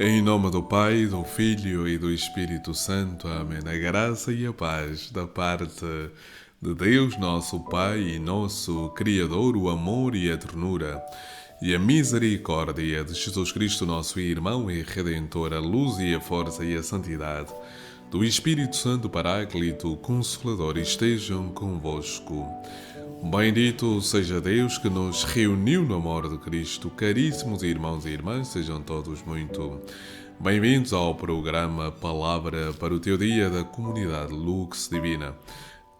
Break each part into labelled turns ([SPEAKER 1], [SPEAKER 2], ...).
[SPEAKER 1] Em nome do Pai, do Filho e do Espírito Santo. Amém. A graça e a paz da parte de Deus, nosso Pai e nosso Criador, o amor e a ternura e a misericórdia de Jesus Cristo, nosso irmão e Redentor, a luz e a força e a santidade do Espírito Santo Paráclito, Consolador, estejam convosco. Bendito seja Deus que nos reuniu no amor de Cristo. Caríssimos irmãos e irmãs, sejam todos muito bem-vindos ao programa Palavra para o Teu Dia da Comunidade Lux Divina.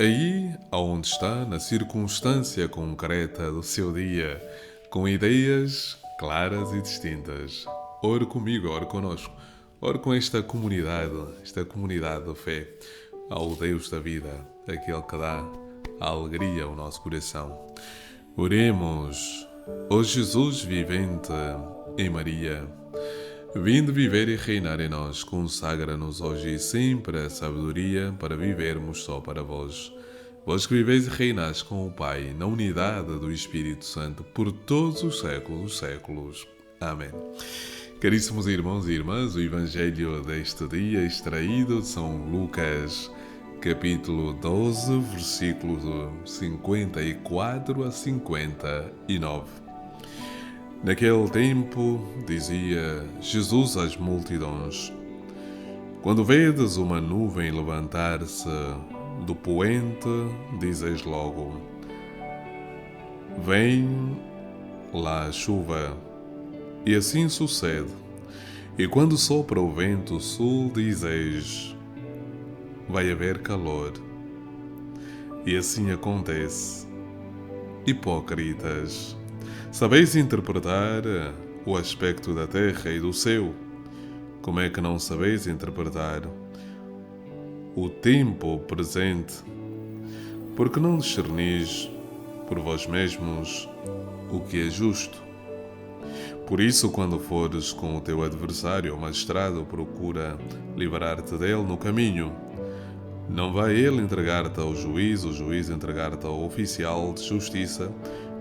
[SPEAKER 1] Aí onde está, na circunstância concreta do seu dia, com ideias claras e distintas. Ore comigo, ore conosco, ore com esta comunidade de fé, ao Deus da vida, aquele que dá a alegria ao nosso coração. Oremos. Ó Jesus vivente em Maria, vinde viver e reinar em nós, consagra-nos hoje e sempre a sabedoria para vivermos só para vós. Vós que viveis e reinais com o Pai, na unidade do Espírito Santo, por todos os séculos dos séculos. Amém. Caríssimos irmãos e irmãs, o Evangelho deste dia extraído de São Lucas, capítulo 12, versículos 54 a 59. Naquele tempo, dizia Jesus às multidões: quando vedes uma nuvem levantar-se do poente, dizeis logo: vem lá a chuva. E assim sucede. E quando sopra o vento sul, dizeis: vai haver calor. E assim acontece. Hipócritas, sabeis interpretar o aspecto da terra e do céu. Como é que não sabeis interpretar o tempo presente? Porque não discernis por vós mesmos o que é justo. Por isso, quando fores com o teu adversário ao magistrado, procura livrar-te dele no caminho. Não vai ele entregar-te ao juiz, o juiz entregar-te ao oficial de justiça,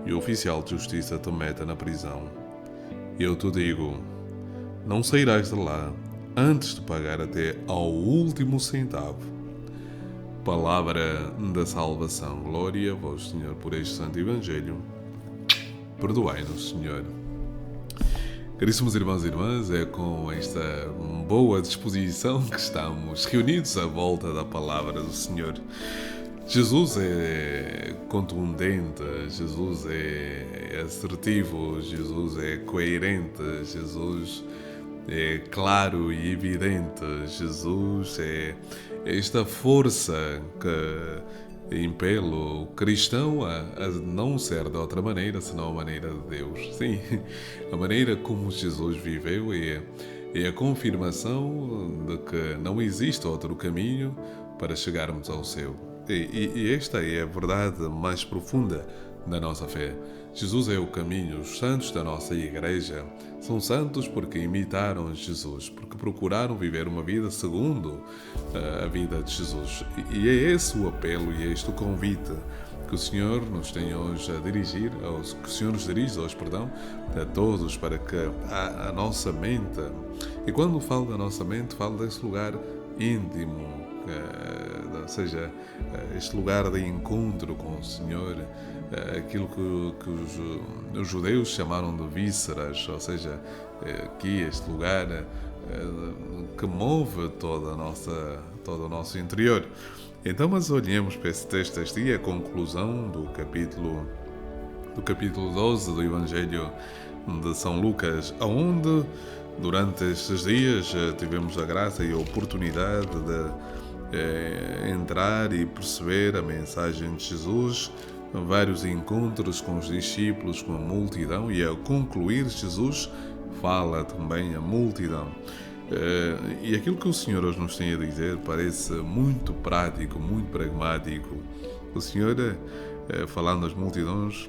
[SPEAKER 1] e o oficial de justiça te mete na prisão. Eu te digo, não sairás de lá antes de pagar até ao último centavo. Palavra da salvação. Glória a vós, Senhor, por este santo Evangelho. Perdoai-nos, Senhor. Caríssimos irmãos e irmãs, é com esta boa disposição que estamos reunidos à volta da palavra do Senhor. Jesus é contundente, Jesus é assertivo, Jesus é coerente, Jesus é claro e evidente, Jesus é esta força que impele o cristão a não ser de outra maneira senão a maneira de Deus. Sim, a maneira como Jesus viveu é a confirmação de que não existe outro caminho para chegarmos ao céu. E esta é a verdade mais profunda da nossa fé. Jesus é o caminho. Os santos da nossa igreja são santos porque imitaram Jesus, porque procuraram viver uma vida segundo a vida de Jesus. E é esse o apelo e é este o convite que o Senhor nos tem hoje a dirigir, que o Senhor nos dirige hoje, a todos, para que a nossa mente, e quando falo da nossa mente, falo desse lugar íntimo, ou seja, este lugar de encontro com o Senhor, aquilo que os judeus chamaram de vísceras, ou seja, aqui este lugar que move todo o nosso interior. Então, mas olhemos para esse texto deste dia, a conclusão do capítulo 12 do Evangelho de São Lucas, onde durante estes dias tivemos a graça e a oportunidade de entrar e perceber a mensagem de Jesus, vários encontros com os discípulos, com a multidão, e ao concluir Jesus fala também a multidão. E aquilo que o Senhor hoje nos tem a dizer parece muito prático, muito pragmático. O Senhor, falando às multidões,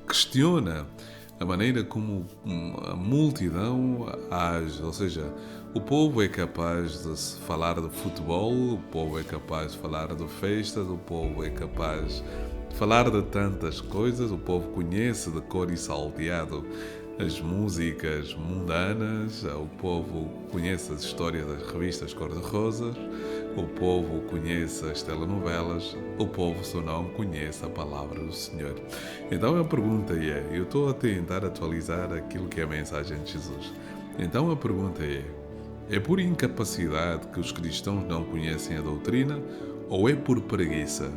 [SPEAKER 1] questiona a maneira como a multidão age, ou seja, o povo é capaz de se falar de futebol, o povo é capaz de falar de festas, o povo é capaz de falar de tantas coisas, o povo conhece de cor e salteado as músicas mundanas, o povo conhece as histórias das revistas cor-de-rosas, o povo conhece as telenovelas, o povo só não conhece a palavra do Senhor. Então a pergunta eu estou a tentar atualizar aquilo que é a mensagem de Jesus. Então a pergunta é por incapacidade que os cristãos não conhecem a doutrina ou é por preguiça?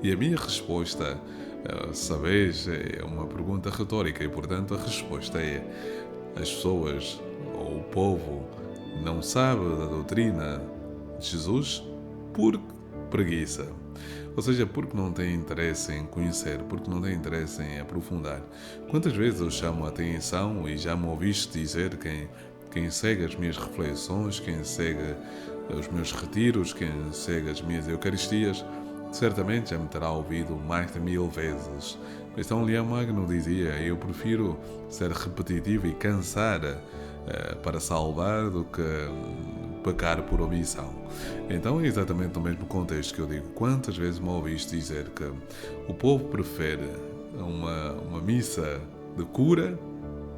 [SPEAKER 1] E a minha resposta, sabes, é uma pergunta retórica e, portanto, a resposta é: as pessoas ou o povo não sabe da doutrina de Jesus por preguiça. Ou seja, porque não tem interesse em conhecer, porque não tem interesse em aprofundar. Quantas vezes eu chamo a atenção e já me ouviste dizer quem segue as minhas reflexões, quem segue os meus retiros, quem segue as minhas eucaristias, certamente já me terá ouvido mais de 1000 vezes. Então Leão Magno dizia: eu prefiro ser repetitivo e cansar para salvar do que pecar por omissão. Então é exatamente no mesmo contexto que eu digo: quantas vezes me ouviste dizer que o povo prefere uma missa de cura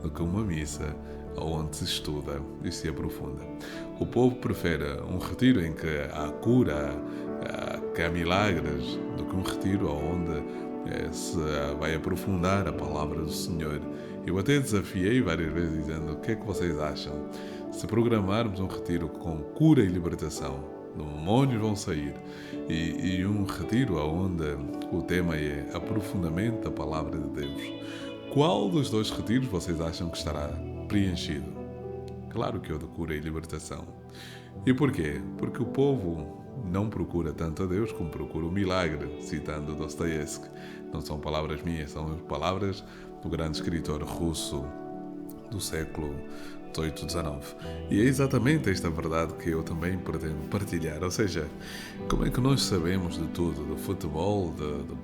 [SPEAKER 1] do que uma missa onde se estuda e se aprofunda. O povo prefere um retiro em que há cura, que há milagres, do que um retiro onde se vai aprofundar a palavra do Senhor. Eu até desafiei várias vezes dizendo: o que é que vocês acham? Se programarmos um retiro com cura e libertação, demónios vão sair, e um retiro onde o tema é aprofundamento da palavra de Deus, qual dos dois retiros vocês acham que estará preenchido? Claro que é o de cura e libertação. E porquê? Porque o povo não procura tanto a Deus como procura o milagre, citando Dostoiévski. Não são palavras minhas, são palavras do grande escritor russo do século XVIII-XIX. E é exatamente esta verdade que eu também pretendo partilhar. Ou seja, como é que nós sabemos de tudo? Do futebol, do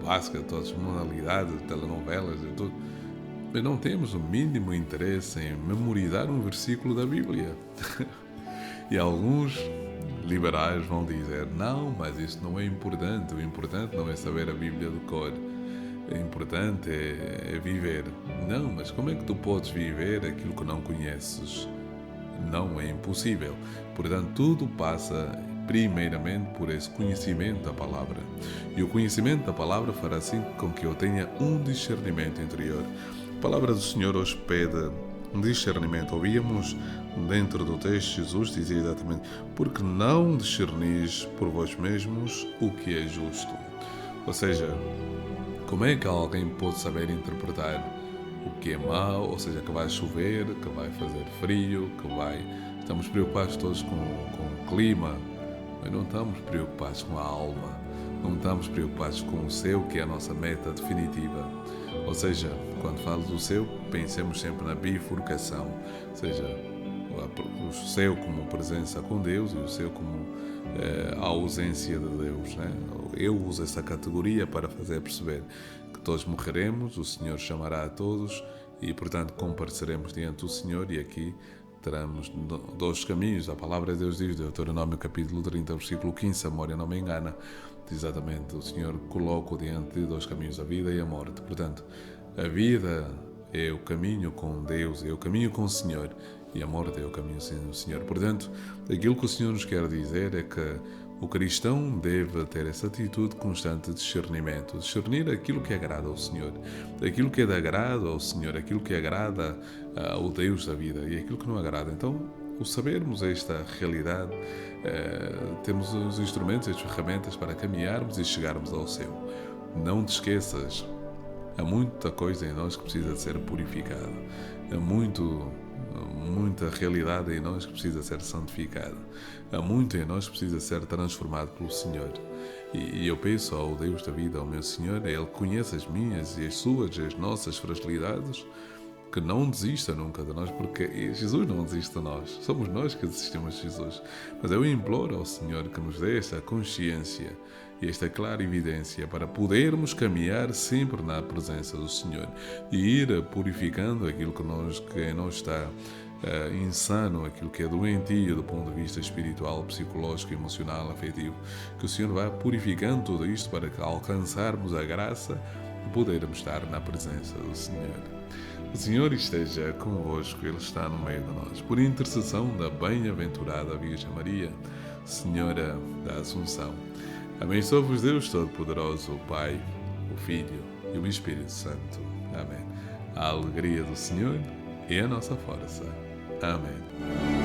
[SPEAKER 1] basquete, de todas as modalidades, de telenovelas, de tudo, mas não temos o mínimo interesse em memorizar um versículo da Bíblia. E alguns liberais vão dizer: não, mas isso não é importante. O importante não é saber a Bíblia de cor. O importante é viver. Não, mas como é que tu podes viver aquilo que não conheces? Não, é impossível. Portanto, tudo passa primeiramente por esse conhecimento da palavra. E o conhecimento da palavra fará assim com que eu tenha um discernimento interior. A palavra do Senhor hoje pede um discernimento. Ouvíamos dentro do texto, Jesus dizia exatamente: porque não discernis por vós mesmos o que é justo. Ou seja, como é que alguém pode saber interpretar o que é mau? Ou seja, que vai chover, que vai fazer frio, que vai... Estamos preocupados todos com o clima, mas não estamos preocupados com a alma. Não estamos preocupados com o céu, que é a nossa meta definitiva. Ou seja, quando falo do céu, pensemos sempre na bifurcação. Ou seja, o céu como presença com Deus e o céu como a ausência de Deus, né? Eu uso essa categoria para fazer perceber que todos morreremos, o Senhor chamará a todos e, portanto, compareceremos diante do Senhor, e aqui teremos dois caminhos. A palavra de Deus diz, Deuteronômio capítulo 30, versículo 15, se a memória não me engana, exatamente, o Senhor coloca diante de dois caminhos, a vida e a morte. Portanto, a vida é o caminho com Deus, é o caminho com o Senhor, e a morte é o caminho sem o Senhor. Portanto, aquilo que o Senhor nos quer dizer é que o cristão deve ter essa atitude constante de discernimento, discernir aquilo que agrada ao Senhor, aquilo que é de agrado ao Senhor, aquilo que agrada ao Deus da vida e aquilo que não agrada. Então, o sabermos esta realidade, temos os instrumentos e as ferramentas para caminharmos e chegarmos ao céu. Não te esqueças, há muita coisa em nós que precisa de ser purificada, há muita realidade em nós que precisa ser santificada, há muito em nós que precisa ser transformado pelo Senhor. E eu peço ao Deus da vida, ao meu Senhor, a Ele que conhece as minhas e as suas e as nossas fragilidades, que não desista nunca de nós, porque Jesus não desiste de nós, somos nós que desistimos de Jesus. Mas eu imploro ao Senhor que nos dê esta consciência e esta clara evidência para podermos caminhar sempre na presença do Senhor e ir purificando aquilo que em nós está insano, aquilo que é doentio do ponto de vista espiritual, psicológico, emocional, afetivo, que o Senhor vá purificando tudo isto para que alcançarmos a graça de podermos estar na presença do Senhor. O Senhor esteja convosco, Ele está no meio de nós. Por intercessão da bem-aventurada Virgem Maria, Senhora da Assunção, abençoe-vos Deus Todo-Poderoso, o Pai, o Filho e o Espírito Santo. Amém. A alegria do Senhor é a nossa força. Amém.